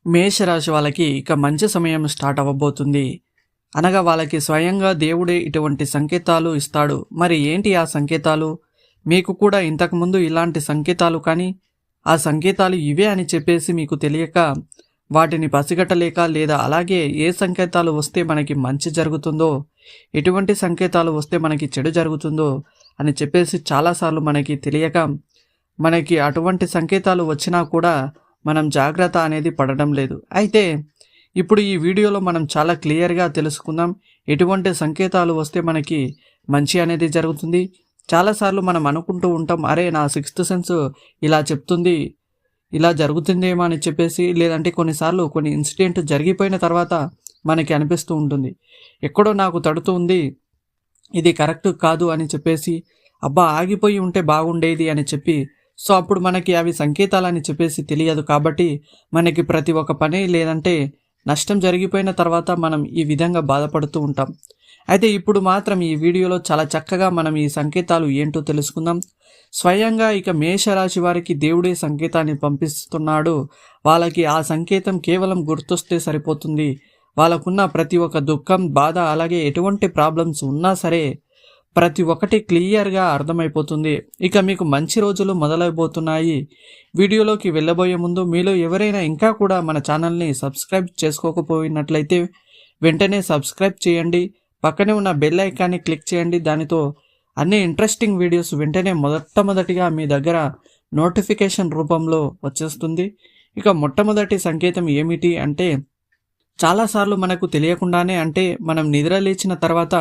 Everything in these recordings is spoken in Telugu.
మేషరాశి వాళ్ళకి ఇక మంచి సమయం స్టార్ట్ అవ్వబోతుంది. అనగా వాళ్ళకి స్వయంగా దేవుడే ఇటువంటి సంకేతాలు ఇస్తాడు. మరి ఏంటి ఆ సంకేతాలు? మీకు కూడా ఇంతకుముందు ఇలాంటి సంకేతాలు కానీ ఆ సంకేతాలు ఇవే అని చెప్పేసి మీకు తెలియక వాటిని పసిగట్టలేక, లేదా అలాగే ఏ సంకేతాలు వస్తే మనకి మంచి జరుగుతుందో, ఎటువంటి సంకేతాలు వస్తే మనకి చెడు జరుగుతుందో అని చెప్పేసి చాలాసార్లు మనకి తెలియక మనకి అటువంటి సంకేతాలు వచ్చినా కూడా మనం జాగ్రత్త అనేది పడడం లేదు. అయితే ఇప్పుడు ఈ వీడియోలో మనం చాలా క్లియర్గా తెలుసుకుందాం ఎటువంటి సంకేతాలు వస్తే మనకి మంచి అనేది జరుగుతుంది. చాలాసార్లు మనం అనుకుంటూ ఉంటాం, అరే నా సిక్స్త్ సెన్స్ ఇలా చెప్తుంది, ఇలా జరుగుతుందేమో అని చెప్పేసి, లేదంటే కొన్నిసార్లు కొన్ని ఇన్సిడెంట్ జరిగిపోయిన తర్వాత మనకి అనిపిస్తూ ఉంటుంది, ఎక్కడో నాకు తడుతూ ఉంది, ఇది కరెక్ట్ కాదు అని చెప్పేసి, అబ్బా ఆగిపోయి ఉంటే బాగుండేది అని చెప్పి, సో అప్పుడు మనకి అవి సంకేతాలని చెప్పేసి తెలియదు. కాబట్టి మనకి ప్రతి ఒక్క పని లేదంటే నష్టం జరిగిపోయిన తర్వాత మనం ఈ విధంగా బాధపడుతూ ఉంటాం. అయితే ఇప్పుడు మాత్రం ఈ వీడియోలో చాలా చక్కగా మనం ఈ సంకేతాలు ఏంటో తెలుసుకుందాం. స్వయంగా ఇక మేషరాశి వారికి దేవుడే సంకేతాన్ని పంపిస్తున్నాడు. వాళ్ళకి ఆ సంకేతం కేవలం గుర్తొస్తే సరిపోతుంది. వాళ్ళకున్న ప్రతి ఒక్క దుఃఖం, బాధ, అలాగే ఎటువంటి ప్రాబ్లమ్స్ ఉన్నా సరే ప్రతి ఒక్కటి క్లియర్గా అర్థమైపోతుంది. ఇక మీకు మంచి రోజులు మొదలైపోతున్నాయి. వీడియోలోకి వెళ్ళబోయే ముందు మీలో ఎవరైనా ఇంకా కూడా మన ఛానల్ని సబ్స్క్రైబ్ చేసుకోకపోయినట్లయితే వెంటనే సబ్స్క్రైబ్ చేయండి. పక్కనే ఉన్న బెల్ ఐకాన్ని క్లిక్ చేయండి. దానితో అన్ని ఇంట్రెస్టింగ్ వీడియోస్ వెంటనే మొట్టమొదటిగా మీ దగ్గర నోటిఫికేషన్ రూపంలో వచ్చేస్తుంది. ఇక మొట్టమొదటి సంకేతం ఏమిటి అంటే, చాలాసార్లు మనకు తెలియకుండానే, అంటే మనం నిద్ర లేచిన తర్వాత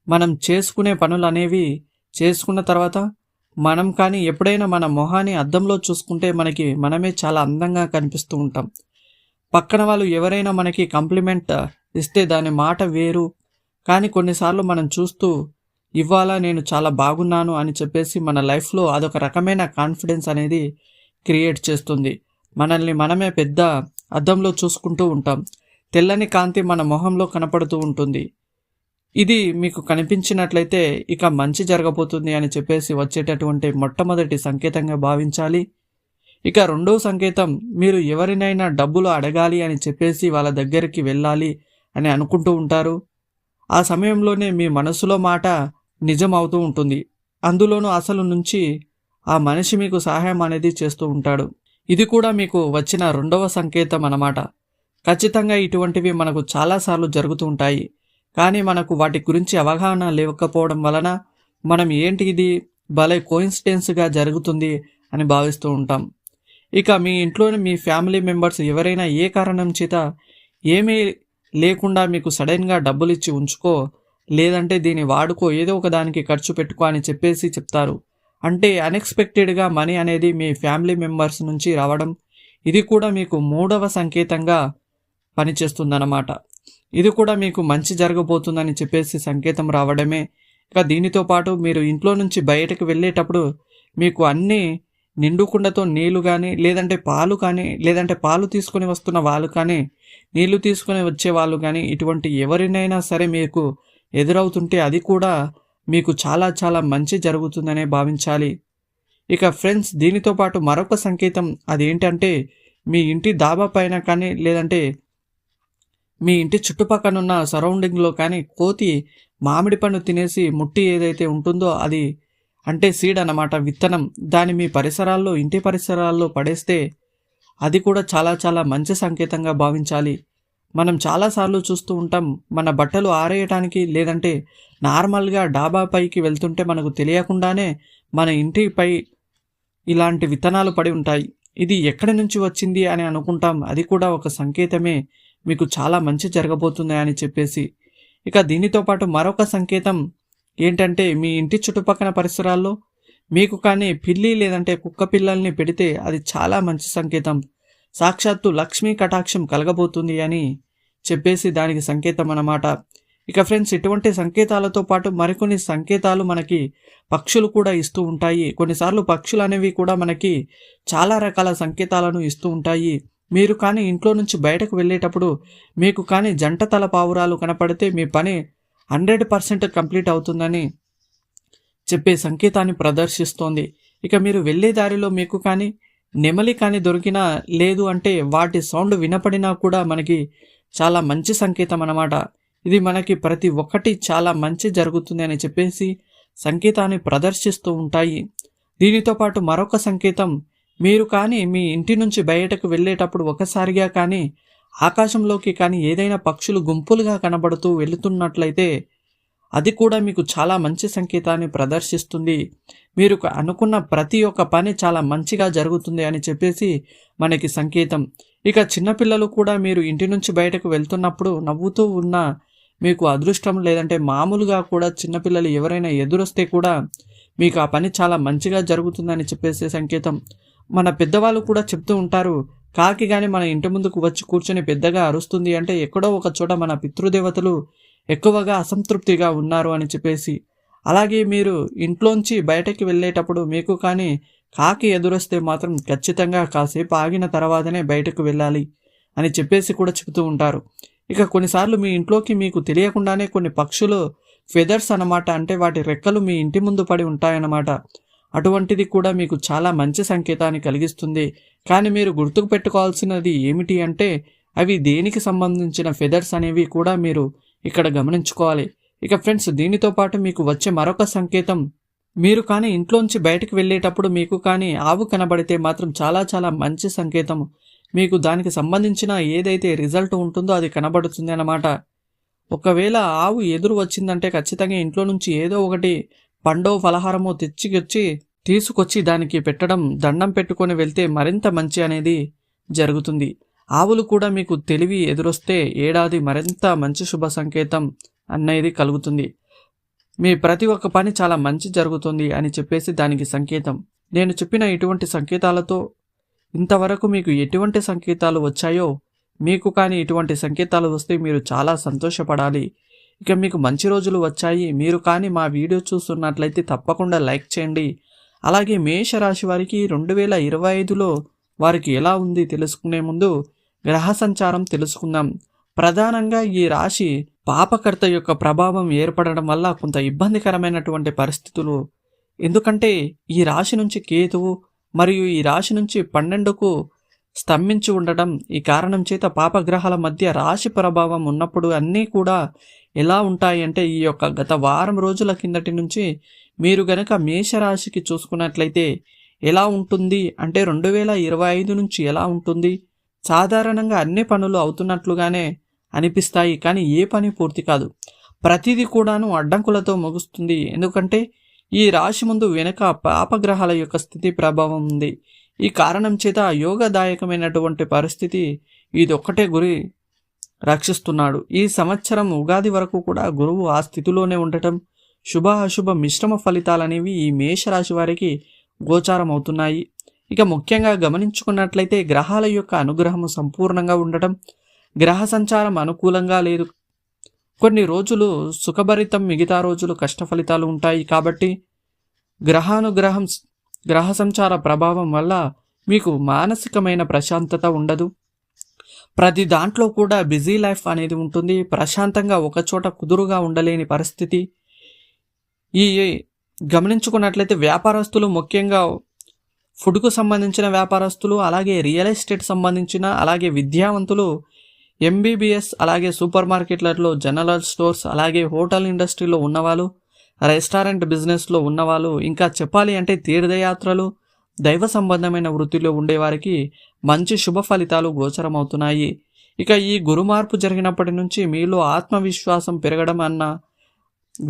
మనం చేసుకునే పనులు అనేవి చేసుకున్న తర్వాత మనం కానీ ఎప్పుడైనా మన మొహాన్ని అద్దంలో చూసుకుంటే మనకి మనమే చాలా అందంగా కనిపిస్తూ ఉంటాం. పక్కన వాళ్ళు ఎవరైనా మనకి కాంప్లిమెంట్ ఇస్తే దాని మాట వేరు. కానీ కొన్నిసార్లు మనం చూస్తూ ఇవాళ నేను చాలా బాగున్నాను అని చెప్పేసి మన లైఫ్లో అదొక రకమైన కాన్ఫిడెన్స్ అనేది క్రియేట్ చేస్తుంది. మనల్ని మనమే పెద్ద అద్దంలో చూసుకుంటూ ఉంటాం. తెల్లని కాంతి మన మొహంలో కనపడుతూ ఉంటుంది. ఇది మీకు కనిపించినట్లయితే ఇక మంచి జరగబోతుంది అని చెప్పేసి వచ్చేటటువంటి మొట్టమొదటి సంకేతంగా భావించాలి. ఇక రెండో సంకేతం, మీరు ఎవరినైనా డబ్బులు అడగాలి అని చెప్పేసి వాళ్ళ దగ్గరికి వెళ్ళాలి అని అనుకుంటూ ఉంటారు. ఆ సమయంలోనే మీ మనసులో మాట నిజం అవుతూ ఉంటుంది. అందులోనూ అసలు నుంచి ఆ మనిషి మీకు సహాయం అనేది చేస్తూ ఉంటాడు. ఇది కూడా మీకు వచ్చిన రెండవ సంకేతం అన్నమాట. ఖచ్చితంగా ఇటువంటివి మనకు చాలాసార్లు జరుగుతూ ఉంటాయి. కానీ మనకు వాటి గురించి అవగాహన లేకపోవడం వలన మనం ఏంటి ఇది భలే కోయిన్సిడెన్స్గా జరుగుతుంది అని భావిస్తూ ఉంటాం. ఇక మీ ఇంట్లోని మీ ఫ్యామిలీ మెంబర్స్ ఎవరైనా ఏ కారణం చేత ఏమీ లేకుండా మీకు సడన్గా డబ్బులు ఇచ్చి ఉంచుకో, లేదంటే దీన్ని వాడుకో, ఏదో ఒక దానికి ఖర్చు పెట్టుకో అని చెప్పేసి చెప్తారు. అంటే అన్ఎక్స్పెక్టెడ్గా మనీ అనేది మీ ఫ్యామిలీ మెంబర్స్ నుంచి రావడం, ఇది కూడా మీకు మూడవ సంకేతంగా పనిచేస్తుందన్నమాట. ఇది కూడా మీకు మంచి జరగబోతుందని చెప్పేసి సంకేతం రావడమే. ఇక దీనితో పాటు మీరు ఇంట్లో నుంచి బయటకు వెళ్ళేటప్పుడు మీకు అన్నీ నిండు కుండతో నీళ్లు కానీ, లేదంటే పాలు కానీ, లేదంటే పాలు తీసుకొని వస్తున్న వాళ్ళు కానీ, నీళ్లు తీసుకొని వచ్చే వాళ్ళు కానీ, ఇటువంటి ఎవరినైనా సరే మీకు ఎదురవుతుంటే అది కూడా మీకు చాలా చాలా మంచి జరుగుతుందనే భావించాలి. ఇక ఫ్రెండ్స్, దీనితో పాటు మరొక సంకేతం అదేంటంటే, మీ ఇంటి డాబా పైన కానీ, లేదంటే మీ ఇంటి చుట్టుపక్కనున్న సరౌండింగ్లో కానీ కోతి మామిడి పండు తినేసి ముట్టి ఏదైతే ఉంటుందో అది అంటే సీడ్ అన్నమాట, విత్తనం, దాన్ని మీ పరిసరాల్లో, ఇంటి పరిసరాల్లో పడేస్తే అది కూడా చాలా చాలా మంచి సంకేతంగా భావించాలి. మనం చాలాసార్లు చూస్తూ ఉంటాం, మన బట్టలు ఆరేయటానికి లేదంటే నార్మల్గా డాబా పైకి వెళ్తుంటే మనకు తెలియకుండానే మన ఇంటిపై ఇలాంటి విత్తనాలు పడి ఉంటాయి. ఇది ఎక్కడి నుంచి వచ్చింది అని అనుకుంటాం. అది కూడా ఒక సంకేతమే, మీకు చాలా మంచి జరగబోతుంది అని చెప్పేసి. ఇక దీనితో పాటు మరొక సంకేతం ఏంటంటే, మీ ఇంటి చుట్టుపక్కల పరిసరాల్లో మీకు కానీ పిల్లి లేదంటే కుక్క పిల్లల్ని పెడితే అది చాలా మంచి సంకేతం. సాక్షాత్తు లక్ష్మీ కటాక్షం కలగబోతుంది అని చెప్పేసి దానికి సంకేతం అన్నమాట. ఇక ఫ్రెండ్స్, ఇటువంటి సంకేతాలతో పాటు మరికొన్ని సంకేతాలు మనకి పక్షులు కూడా ఇస్తూ ఉంటాయి. కొన్నిసార్లు పక్షులు అనేవి కూడా మనకి చాలా రకాల సంకేతాలను ఇస్తూ ఉంటాయి. మీరు కానీ ఇంట్లో నుంచి బయటకు వెళ్ళేటప్పుడు మీకు కానీ జంట తల పావురాలు కనపడితే మీ పని 100% కంప్లీట్ అవుతుందని చెప్పే సంకేతాన్ని ప్రదర్శిస్తోంది. ఇక మీరు వెళ్ళే దారిలో మీకు కానీ నెమలి కానీ దొరికినా, లేదు అంటే వాటి సౌండ్ వినపడినా కూడా మనకి చాలా మంచి సంకేతం అన్నమాట. ఇది మనకి ప్రతి ఒక్కటి చాలా మంచి జరుగుతుంది అని చెప్పేసి సంకేతాన్ని ప్రదర్శిస్తూ ఉంటాయి. దీనితో పాటు మరొక సంకేతం, మీరు కానీ మీ ఇంటి నుంచి బయటకు వెళ్ళేటప్పుడు ఒకసారిగా కానీ ఆకాశంలోకి కానీ ఏదైనా పక్షులు గుంపులుగా కనబడుతూ వెళుతున్నట్లయితే అది కూడా మీకు చాలా మంచి సంకేతాన్ని ప్రదర్శిస్తుంది. మీరు అనుకున్న ప్రతి ఒక్క పని చాలా మంచిగా జరుగుతుంది అని చెప్పేసి మనకి సంకేతం. ఇక చిన్నపిల్లలు కూడా మీరు ఇంటి నుంచి బయటకు వెళ్తున్నప్పుడు నవ్వుతూ ఉన్న మీకు అదృష్టం, లేదంటే మామూలుగా కూడా చిన్నపిల్లలు ఎవరైనా ఎదురొస్తే కూడా మీకు ఆ పని చాలా మంచిగా జరుగుతుందని చెప్పేసే సంకేతం. మన పెద్దవాళ్ళు కూడా చెప్తూ ఉంటారు, కాకి కానీ మన ఇంటి ముందుకు వచ్చి కూర్చొని పెద్దగా అరుస్తుంది అంటే ఎక్కడో ఒక చోట మన పితృదేవతలు ఎక్కువగా అసంతృప్తిగా ఉన్నారు అని చెప్పేసి. అలాగే మీరు ఇంట్లోంచి బయటకి వెళ్ళేటప్పుడు మీకు కానీ కాకి ఎదురొస్తే మాత్రం ఖచ్చితంగా కాసేపు ఆగిన తర్వాతనే బయటకు వెళ్ళాలి అని చెప్పేసి కూడా చెబుతూ ఉంటారు. ఇక కొన్నిసార్లు మీ ఇంట్లోకి మీకు తెలియకుండానే కొన్ని పక్షులు ఫెదర్స్ అన్నమాట, అంటే వాటి రెక్కలు మీ ఇంటి ముందు పడి ఉంటాయన్నమాట. అటువంటిది కూడా మీకు చాలా మంచి సంకేతాన్ని కలిగిస్తుంది. కానీ మీరు గుర్తుకు పెట్టుకోవాల్సినది ఏమిటి అంటే అవి దేనికి సంబంధించిన ఫెదర్స్ అనేవి కూడా మీరు ఇక్కడ గమనించుకోవాలి. ఇక ఫ్రెండ్స్, దీనితో పాటు మీకు వచ్చే మరొక సంకేతం, మీరు కానీ ఇంట్లోంచి బయటకు వెళ్ళేటప్పుడు మీకు కానీ ఆవు కనబడితే మాత్రం చాలా చాలా మంచి సంకేతం. మీకు దానికి సంబంధించిన ఏదైతే రిజల్ట్ ఉంటుందో అది కనబడుతుంది అన్నమాట. ఒకవేళ ఆవు ఎదురు వచ్చిందంటే ఖచ్చితంగా ఇంట్లో నుంచి ఏదో ఒకటి పండో ఫలహారమో తీసుకొచ్చి దానికి పెట్టడం, దండం పెట్టుకొని వెళ్తే మరింత మంచి అనేది జరుగుతుంది. ఆవులు కూడా మీకు తెలివి ఎదురొస్తే ఏడాది మరింత మంచి శుభ సంకేతం అనేది కలుగుతుంది. మీ ప్రతి ఒక్క పని చాలా మంచి జరుగుతుంది అని చెప్పేసి దానికి సంకేతం. నేను చెప్పిన ఇటువంటి సంకేతాలతో ఇంతవరకు మీకు ఎటువంటి సంకేతాలు వచ్చాయో, మీకు కానీ ఇటువంటి సంకేతాలు వస్తే మీరు చాలా సంతోషపడాలి. ఇక మీకు మంచి రోజులు వచ్చాయి, మీరు కానీ మా వీడియో చూస్తున్నట్లయితే తప్పకుండా లైక్ చేయండి. అలాగే మేషరాశి వారికి 2025లో వారికి ఎలా ఉంది తెలుసుకునే ముందు గ్రహ సంచారం తెలుసుకుందాం. ప్రధానంగా ఈ రాశి పాపకర్త యొక్క ప్రభావం ఏర్పడడం వల్ల కొంత ఇబ్బందికరమైనటువంటి పరిస్థితులు, ఎందుకంటే ఈ రాశి నుంచి కేతువు మరియు ఈ రాశి నుంచి 12కు స్తంభించి ఉండటం, ఈ కారణం చేత పాపగ్రహాల మధ్య రాశి ప్రభావం ఉన్నప్పుడు అన్నీ కూడా ఎలా ఉంటాయి అంటే, ఈ యొక్క గత వారం రోజుల కిందటి నుంచి మీరు గనక మేషరాశికి చూసుకున్నట్లయితే ఎలా ఉంటుంది అంటే 2025 నుంచి ఎలా ఉంటుంది, సాధారణంగా అన్ని పనులు అవుతున్నట్లుగానే అనిపిస్తాయి, కానీ ఏ పని పూర్తి కాదు. ప్రతిదీ కూడాను అడ్డంకులతో ముగుస్తుంది. ఎందుకంటే ఈ రాశి ముందు వెనుక పాపగ్రహాల యొక్క స్థితి ప్రభావం ఉంది. ఈ కారణం చేత యోగదాయకమైనటువంటి పరిస్థితి ఇదొక్కటే గురి రక్షిస్తున్నాడు. ఈ సంవత్సరం ఉగాది వరకు కూడా గురువు ఆ స్థితిలోనే ఉండటం, శుభ అశుభ మిశ్రమ ఫలితాలనేవి ఈ మేషరాశి వారికి గోచారం అవుతున్నాయి. ఇక ముఖ్యంగా గమనించుకున్నట్లయితే గ్రహాల యొక్క అనుగ్రహము సంపూర్ణంగా ఉండటం, గ్రహ సంచారం అనుకూలంగా లేదు, కొన్ని రోజులు సుఖభరితం, మిగతా రోజులు కష్ట ఫలితాలు ఉంటాయి. కాబట్టి గ్రహ సంచార ప్రభావం వల్ల మీకు మానసికమైన ప్రశాంతత ఉండదు. ప్రతి దాంట్లో కూడా బిజీ లైఫ్ అనేది ఉంటుంది. ప్రశాంతంగా ఒకచోట కుదురుగా ఉండలేని పరిస్థితి. ఈ గమనించుకున్నట్లయితే వ్యాపారస్తులు, ముఖ్యంగా ఫుడ్కు సంబంధించిన వ్యాపారస్తులు, అలాగే రియల్ ఎస్టేట్ సంబంధించిన, అలాగే విద్యావంతులు, ఎంబీబీఎస్, అలాగే సూపర్ మార్కెట్లలో, జనరల్ స్టోర్స్, అలాగే హోటల్ ఇండస్ట్రీలో ఉన్నవాళ్ళు, రెస్టారెంట్ బిజినెస్లో ఉన్నవాళ్ళు, ఇంకా చెప్పాలి అంటే తీర్థయాత్రలు, దైవ సంబంధమైన వృత్తిలో ఉండేవారికి మంచి శుభ ఫలితాలు గోచరమవుతున్నాయి. ఇక ఈ గురు మార్పు జరిగినప్పటి నుంచి మీలో ఆత్మవిశ్వాసం పెరగడం అన్న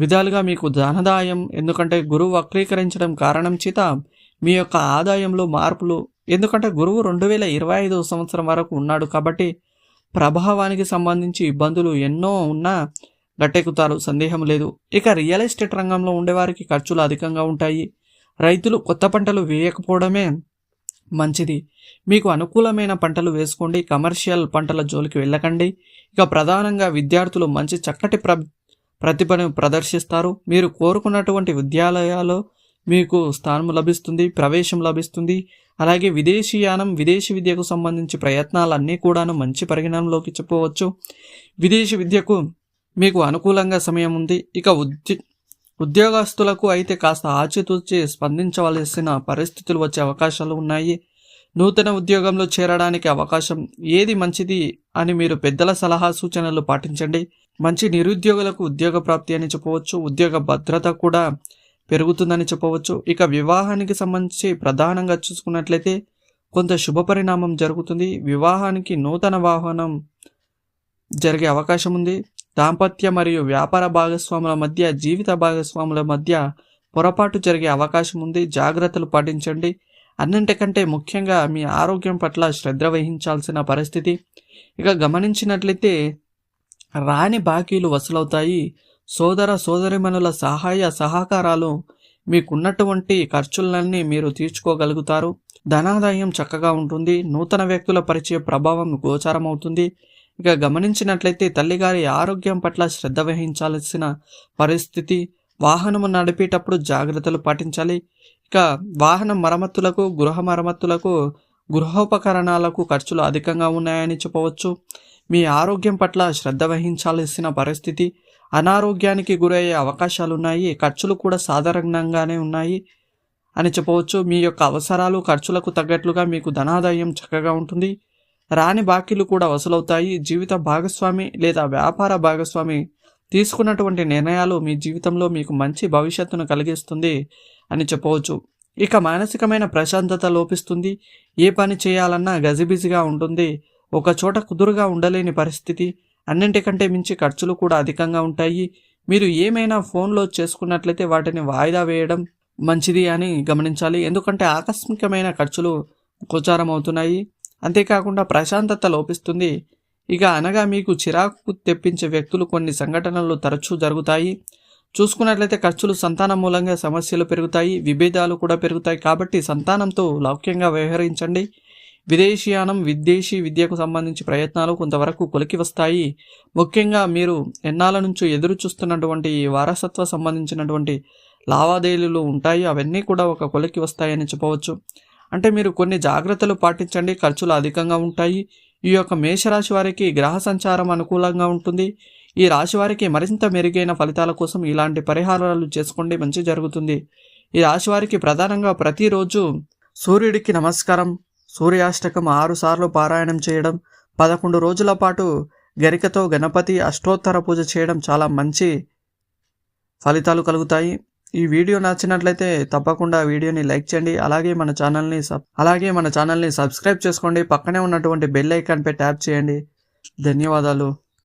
విధాలుగా మీకు ధనదాయం, ఎందుకంటే గురువు వక్రీకరించడం కారణం చేత మీ యొక్క ఆదాయంలో మార్పులు, ఎందుకంటే గురువు 2025 సంవత్సరం వరకు ఉన్నాడు కాబట్టి ప్రభావానికి సంబంధించి ఇబ్బందులు ఎన్నో ఉన్నా గట్టెక్కుతారు, సందేహం లేదు. ఇక రియల్ ఎస్టేట్ రంగంలో ఉండేవారికి ఖర్చులు అధికంగా ఉంటాయి. రైతులు కొత్త పంటలు వేయకపోవడమే మంచిది. మీకు అనుకూలమైన పంటలు వేసుకోండి, కమర్షియల్ పంటల జోలికి వెళ్ళకండి. ఇక ప్రధానంగా విద్యార్థులు మంచి చక్కటి ప్రతిభను ప్రదర్శిస్తారు. మీరు కోరుకున్నటువంటి విద్యాలయాల్లో మీకు స్థానం లభిస్తుంది, ప్రవేశం లభిస్తుంది. అలాగే విదేశీయానం, విదేశీ విద్యకు సంబంధించి ప్రయత్నాలన్నీ కూడాను మంచి పరిగణనలోకి చెప్పవచ్చు. విదేశీ విద్యకు మీకు అనుకూలంగా సమయం ఉంది. ఇక ఉద్యోగస్తులకు అయితే కాస్త ఆచితూచి స్పందించవలసిన పరిస్థితులు వచ్చే అవకాశాలు ఉన్నాయి. నూతన ఉద్యోగంలో చేరడానికి అవకాశం. ఏది మంచిది అని మీరు పెద్దల సలహా సూచనలు పాటించండి. మంచి నిరుద్యోగులకు ఉద్యోగ ప్రాప్తి అని చెప్పవచ్చు. ఉద్యోగ భద్రత కూడా పెరుగుతుందని చెప్పవచ్చు. ఇక వివాహానికి సంబంధించి ప్రధానంగా చూసుకున్నట్లయితే కొంత శుభ పరిణామం జరుగుతుంది. వివాహానికి నూతన వాహనం జరిగే అవకాశం ఉంది. దాంపత్య మరియు వ్యాపార భాగస్వాముల మధ్య, జీవిత భాగస్వాముల మధ్య పొరపాటు జరిగే అవకాశం ఉంది. జాగ్రత్తలు పాటించండి. అన్నింటికంటే ముఖ్యంగా మీ ఆరోగ్యం పట్ల శ్రద్ధ వహించాల్సిన పరిస్థితి. ఇక గమనించినట్లయితే రాని బాకీలు వసూలవుతాయి. సోదర సోదరిమణుల సహాయ సహకారాలు మీకున్నటువంటి ఖర్చులన్నీ మీరు తీర్చుకోగలుగుతారు. ధనాదాయం చక్కగా ఉంటుంది. నూతన వ్యక్తుల పరిచయ ప్రభావం గోచారమవుతుంది. ఇక గమనించినట్లయితే తల్లిగారి ఆరోగ్యం పట్ల శ్రద్ధ వహించాల్సిన పరిస్థితి. వాహనము నడిపేటప్పుడు జాగ్రత్తలు పాటించాలి. ఇక వాహనం మరమ్మతులకు, గృహ మరమ్మతులకు, గృహోపకరణాలకు ఖర్చులు అధికంగా ఉన్నాయని చెప్పవచ్చు. మీ ఆరోగ్యం పట్ల శ్రద్ధ వహించాల్సిన పరిస్థితి. అనారోగ్యానికి గురయ్యే అవకాశాలున్నాయి. ఖర్చులు కూడా సాధారణంగానే ఉన్నాయి అని చెప్పవచ్చు. మీ యొక్క అవసరాలు, ఖర్చులకు తగ్గట్లుగా మీకు ధనాదాయం చక్కగా ఉంటుంది. రాని బాకీలు కూడా వసూలవుతాయి. జీవిత భాగస్వామి లేదా వ్యాపార భాగస్వామి తీసుకున్నటువంటి నిర్ణయాలు మీ జీవితంలో మీకు మంచి భవిష్యత్తును కలిగిస్తుంది అని చెప్పవచ్చు. ఇక మానసికమైన ప్రశాంతత లోపిస్తుంది. ఏ పని చేయాలన్నా గజిబిజిగా ఉంటుంది. ఒక చోట కుదురుగా ఉండలేని పరిస్థితి. అన్నింటికంటే మించి ఖర్చులు కూడా అధికంగా ఉంటాయి. మీరు ఏమైనా ఫోన్లో చేసుకున్నట్లయితే వాటిని వాయిదా వేయడం మంచిది అని గమనించాలి. ఎందుకంటే ఆకస్మికమైన ఖర్చులు గోచారం అవుతున్నాయి. అంతేకాకుండా ప్రశాంతత లోపిస్తుంది. ఇక అనగా మీకు చిరాకు తెప్పించే వ్యక్తులు, కొన్ని సంఘటనలు తరచూ జరుగుతాయి. చూసుకున్నట్లయితే ఖర్చులు, సంతానం మూలంగా సమస్యలు పెరుగుతాయి. విభేదాలు కూడా పెరుగుతాయి. కాబట్టి సంతానంతో లౌక్యంగా వ్యవహరించండి. విదేశీయానం, విదేశీ విద్యకు సంబంధించి ప్రయత్నాలు కొంతవరకు కొలికి వస్తాయి. ముఖ్యంగా మీరు ఎన్నాళ్ళ నుంచి ఎదురు చూస్తున్నటువంటి వారసత్వ సంబంధించినటువంటి లావాదేవీలు ఉంటాయి. అవన్నీ కూడా ఒక కొలికి వస్తాయని చెప్పవచ్చు. అంటే మీరు కొన్ని జాగ్రత్తలు పాటించండి. ఖర్చులు అధికంగా ఉంటాయి. ఈ యొక్క మేషరాశి వారికి గ్రహ సంచారం అనుకూలంగా ఉంటుంది. ఈ రాశి వారికి మరింత మెరుగైన ఫలితాల కోసం ఇలాంటి పరిహారాలు చేసుకోండి, మంచి జరుగుతుంది. ఈ రాశి వారికి ప్రధానంగా ప్రతిరోజు సూర్యుడికి నమస్కారం, సూర్యాష్టకం 6 సార్లు పారాయణం చేయడం, 11 రోజుల పాటు గరికతో గణపతి అష్టోత్తర పూజ చేయడం చాలా మంచి ఫలితాలు కలుగుతాయి. ఈ వీడియో నచ్చినట్లయితే తప్పకుండా వీడియోని లైక్ చేయండి. అలాగే మన ఛానల్ని సబ్స్క్రైబ్ చేసుకోండి. పక్కనే ఉన్నటువంటి బెల్ ఐకాన్పై ట్యాప్ చేయండి. ధన్యవాదాలు.